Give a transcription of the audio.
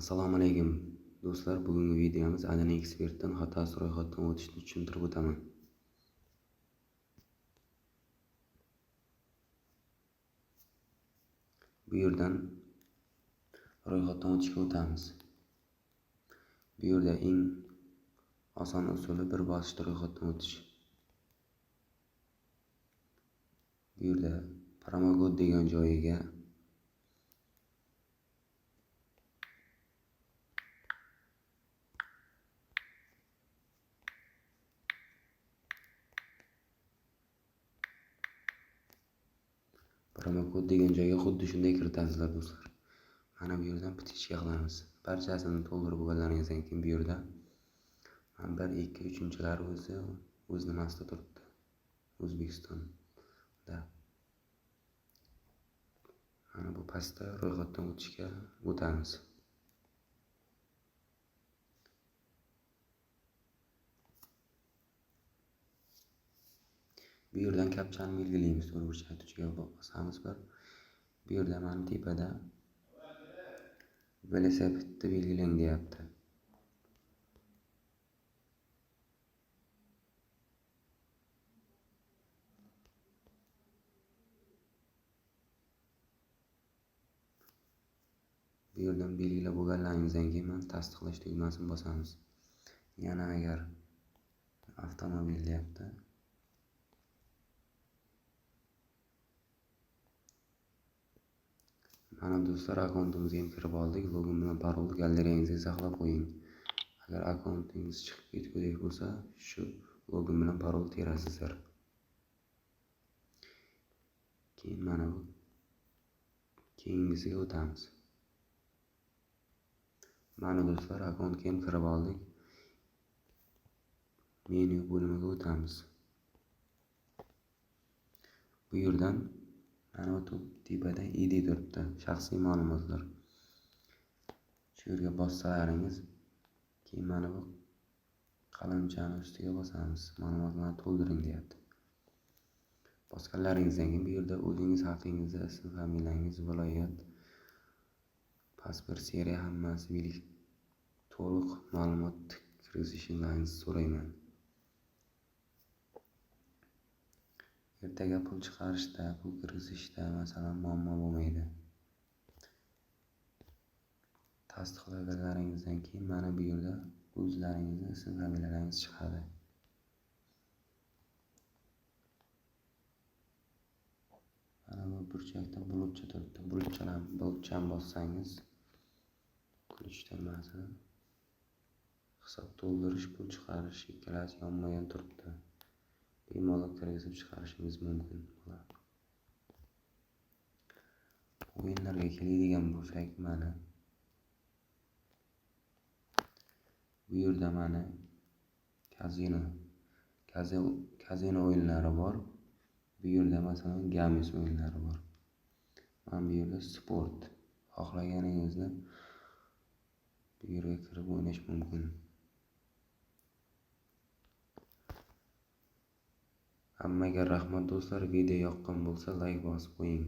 Assalomu alaykum do'stlar, bugungi videomiz Adana Expert'dan xatosiz ro'yxatdan o'tishni tushuntirib o'taman. Bu yerdan ro'yxatdan o'tishga o'tamiz. Bu yerda eng oson usuli bir bosishda ro'yxatdan o'tish. Bu yerda promokod degan joyiga xuddi shunday kiritasizlar do'stlar. Mana bu yerdan bitishga qilamiz. Barchasini to'ldirib bo'lganingizdan keyin bu yerda 1, 2, 3-lari o'z nimasida turibdi. O'zbekistonda. Mana bu pastda ro'yxatdan o'tishga o'tamiz. Bu yerdan kapchani belgilaymiz. To'g'ri burchak tuchiga bosamiz bir. Bu yerda mana tepada velosipedni belgilang deyapti. Bu yerdan belgilab bo'lganlaringizdan keyin mana tasdiqlash tugmasini bosamiz. Yana agar avtomobil deyapti. Mana do'stlar, akkauntimizga ham kirib oldik. Login bilan parolni galereyangizga saqlab qo'ying. Agar akkauntingiz chiqib ketgudek bo'lsa, shu login bilan parol terasizlar. Keyin mana bu keyingisiga o'tamiz. Mana do'stlar, akkauntga ham kirib oldik. Menyu bo'limiga o'tamiz. Bu yerdan mana bu tepada ID turibdi, shaxsiy ma'lumotlar. Shu yerga bossalaringiz, keyin mana bu qalamchani ustiga bosamiz. Ma'lumotlarni to'ldiring deyapti. Bosganlaringizdan keyin bu yerda o'zingiz haqingizda ism, familiyangiz, viloyat, pasport seriya hammasi to'liq ma'lumot kiritishinglarni so'rayman. Ertaga pul chiqarishda, pul kiritishda masalan muammo bo'lmaydi. Tasdiqlaganlaringizdan keyin mana bu yerda o'zlaringizning ism, familiyalaringiz chiqadi. Mana bu burchakda bulutcha turibdi. Bulutchani bossangiz, kulish tugmasi, hisob to'ldirish, pul chiqarish ikkalasi yonma-yon turibdi. Bemalol kirgizib chiqarishingiz mumkin. O'yinlarga keladigan bo'lsak, mana bu yerda mana kazino o'yinlari bor. Bu yerda masalan games o'yinlari bor. Mana bu yerda sport. Xohlaganingizni bu yerga kirib o'ynash mumkin. Hammaga rahmat do'stlar. Video yoqqan bo'lsa like bosib qo'ying.